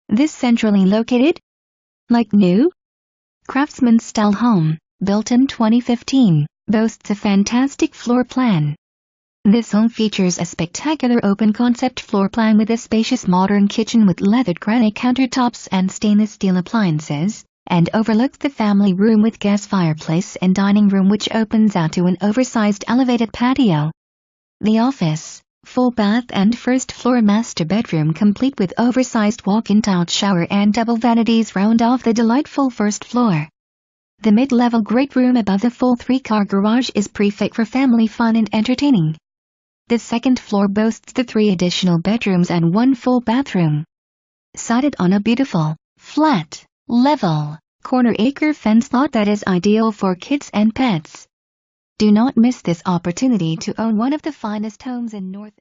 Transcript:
This centrally located, like new, Craftsman-style home, built in 2015, boasts a fantastic floor plan. This home features a spectacular open-concept floor plan with a spacious modern kitchen with leathered granite countertops and stainless steel appliances, and overlooks the family room with gas fireplace and dining room which opens out to an oversized elevated patio. The office, full bath and first-floor master bedroom complete with oversized walk-in tiled shower and double vanities round off the delightful first floor. The mid-level great room above the full 3-car garage is perfect for family fun and entertaining. The second floor boasts the 3 additional bedrooms and 1 full bathroom. Sited on a beautiful, flat, level, corner acre fence lot that is ideal for kids and pets. Do not miss this opportunity to own one of the finest homes in North